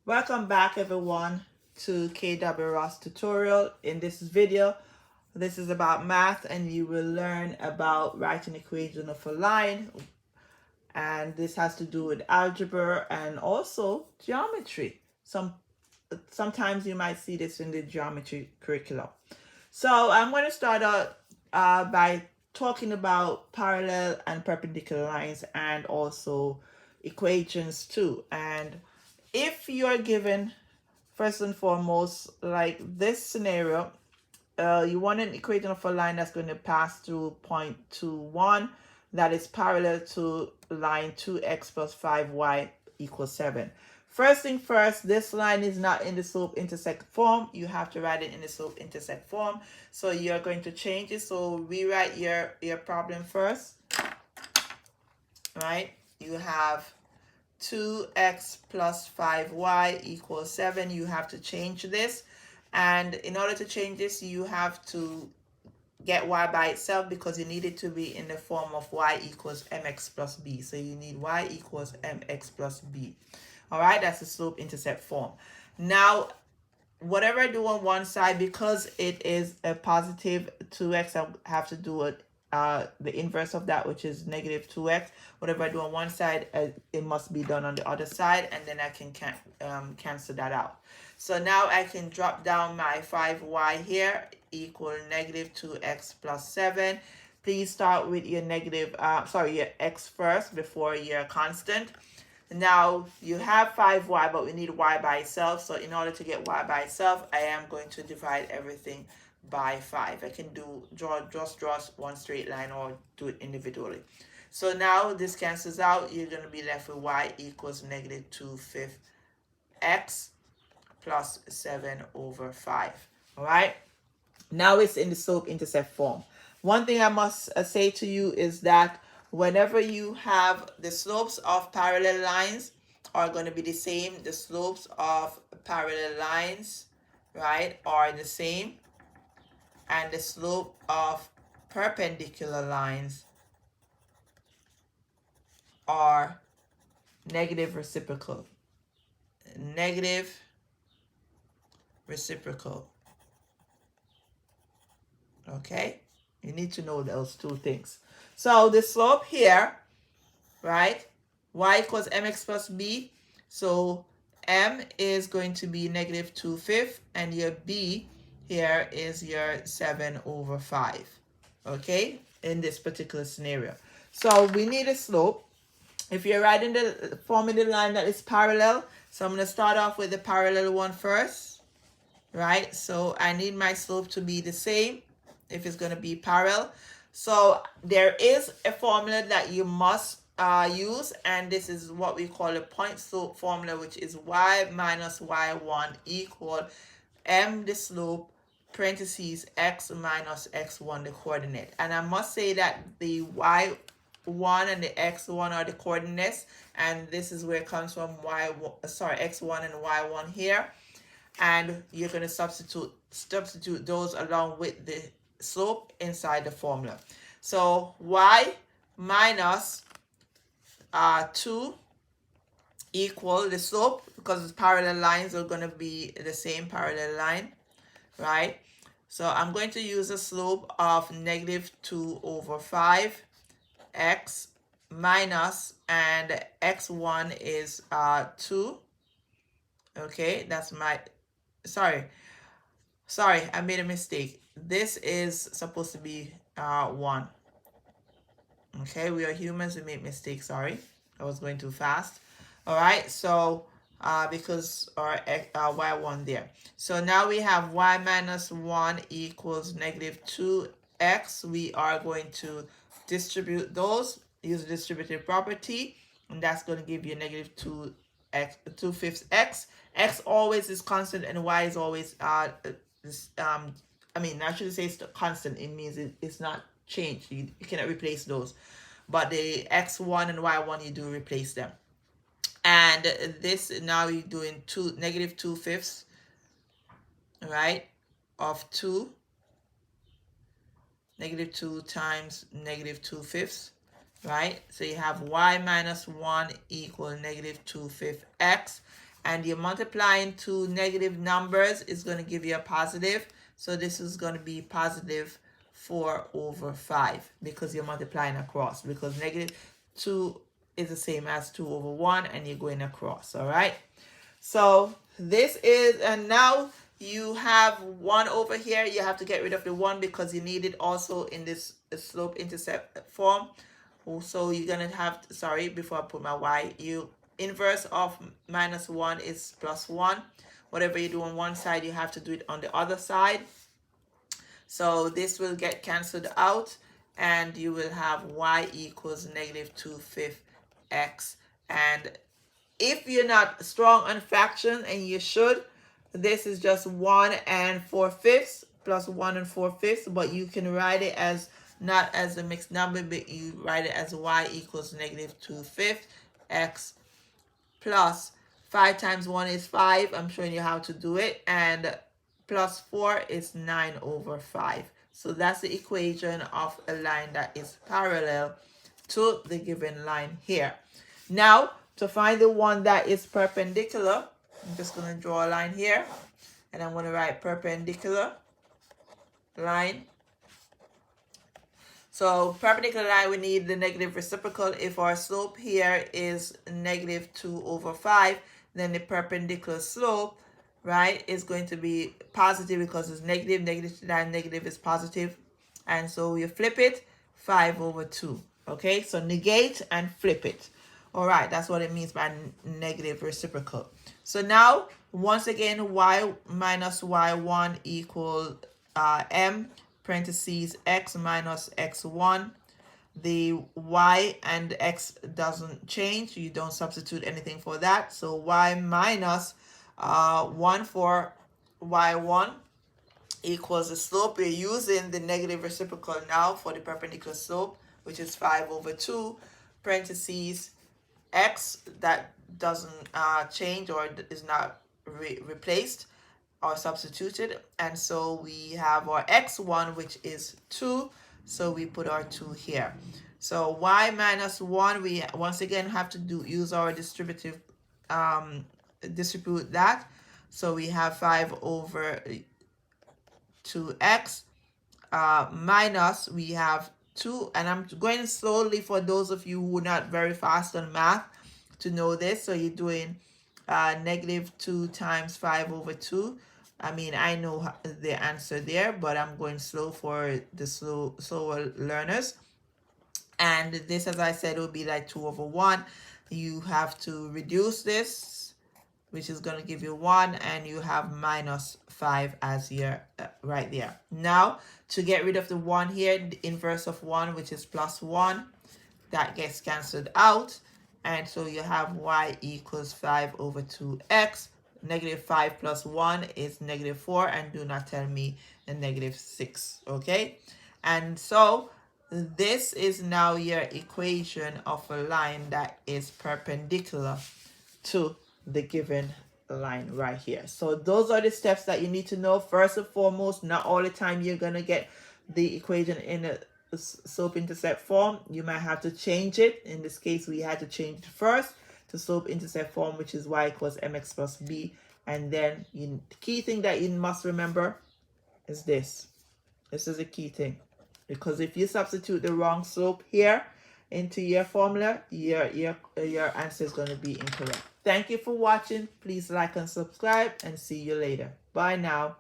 Welcome back everyone to KW Ross tutorial. In this video, this is about math and you will learn about writing equation of a line, and this has to do with algebra and also geometry. Sometimes you might see this in the geometry curriculum. So I'm going to start out by talking about parallel and perpendicular lines and also equations too. And if you're given, first and foremost, like this scenario, you want an equation of a line that's going to pass through point 2, 1 that is parallel to line 2x plus 5y equals 7. First thing first, this line is not in the slope intersect form. You have to write it in the slope intersect form. So you're going to change it. So rewrite your problem first, right? You have 2x plus 5y equals 7. You have to change this. And in order to change this, you have to get y by itself because you need it to be in the form of y equals mx plus b. So you need y equals mx plus b. All right, that's the slope intercept form. Now, whatever I do on one side, because it is a positive 2x, I have to do it the inverse of that, which is negative 2x. Whatever I do on one side, it must be done on the other side, and then I can cancel that out. So now I can drop down my 5y here equal negative 2x plus 7. Please start with your your x first before your constant. Now you have 5y, but we need y by itself. So in order to get y by itself, I am going to divide everything by 5. I can just draw one straight line or do it individually. So now this cancels out. You're going to be left with y equals negative 2/5 x plus 7 over 5. All right. Now it's in the slope intercept form. One thing I must say to you is that whenever you have the slopes of parallel lines are going to be the same, the slopes of parallel lines, right, are the same, and the slope of perpendicular lines are negative reciprocal. Negative reciprocal. Okay, you need to know those two things. So the slope here, right, y equals mx plus b. So m is going to be negative 2/5, and your b here is your 7 over 5. Okay, in this particular scenario. So we need a slope. If you're writing the forming the line that is parallel, so I'm going to start off with the parallel one first, right? So I need my slope to be the same if it's going to be parallel. So there is a formula that you must use, and this is what we call a point slope formula, which is y minus y1 equal m the slope parentheses x minus x1 the coordinate. And I must say that the y1 and the x1 are the coordinates, and this is where it comes from, x1 and y1 here. And you're going to substitute those along with the slope inside the formula. So y minus 2 equal the slope, because it's parallel lines are going to be the same parallel line, right? So I'm going to use a slope of negative 2 over 5 x minus, and x1 is 2. Okay, that's my, sorry, I made a mistake. This is supposed to be 1. Okay, we are humans, we make mistakes. Sorry, I was going too fast. All right, so because our y1 there. So now we have y minus 1 equals negative 2x. We are going to distribute those, use the distributive property, and that's going to give you negative 2/5 x. X always is constant and y is always I should say it's constant. It means it's not changed. You cannot replace those, but the x1 and y1 you do replace them. And this now you're doing negative 2/5, right, of 2. Negative 2 times negative 2/5, right? So you have y minus 1 equal negative 2/5 x. and you're multiplying two negative numbers, is going to give you a positive. So this is going to be positive 4 over 5 because you're multiplying across, because negative 2 is the same as 2 over 1 and you're going across. All right. So this is, and now you have 1 over here. You have to get rid of the 1 because you need it also in this slope intercept form. So you're going to have, sorry, before I put my y, you inverse of minus 1 is plus 1. Whatever you do on one side, you have to do it on the other side. So this will get cancelled out, and you will have y equals negative 2/5 x. And if you're not strong on fraction, and you should, this is just 1 and 4/5 plus 1 and 4/5, but you can write it as not as a mixed number, but you write it as y equals negative 2/5 x plus 5 times 1 is 5. I'm showing you how to do it. And plus 4 is 9 over 5. So that's the equation of a line that is parallel to the given line here. Now, to find the one that is perpendicular, I'm just going to draw a line here. And I'm going to write perpendicular line. So perpendicular line, we need the negative reciprocal. If our slope here is negative 2 over 5, then the perpendicular slope, right, is going to be positive because it's negative. Negative times negative is positive. And so you flip it, 5 over 2. Okay, so negate and flip it. All right, that's what it means by negative reciprocal. So now, once again, y minus y1 equal m parentheses x minus x1. The y and x doesn't change. You don't substitute anything for that. So y minus 1 for y1 equals the slope. We're using the negative reciprocal now for the perpendicular slope, which is 5 over 2 parentheses x, that doesn't change or is not replaced or substituted. And so we have our x1, which is 2. So we put our 2 here. So y minus 1, we once again have to use our distribute that. So we have 5 over 2x minus, we have 2, and I'm going slowly for those of you who are not very fast on math to know this. So you're doing negative 2 times 5 over 2. I mean, I know the answer there, but I'm going slow for the slower learners. And this, as I said, will be like 2 over 1. You have to reduce this, which is going to give you 1, and you have minus 5 as your right there. Now, to get rid of the 1 here, the inverse of 1, which is plus 1, that gets cancelled out. And so you have y equals 5 over 2x. Negative 5 plus 1 is negative 4, and do not tell me a negative 6, okay? And so this is now your equation of a line that is perpendicular to the given line right here. So those are the steps that you need to know. First and foremost, not all the time you're going to get the equation in a slope intercept form. You might have to change it. In this case, we had to change it first to slope intercept form, which is y equals mx plus b. And then the key thing that you must remember is this. This is a key thing. Because if you substitute the wrong slope here into your formula, your answer is going to be incorrect. Thank you for watching. Please like and subscribe, and see you later. Bye now.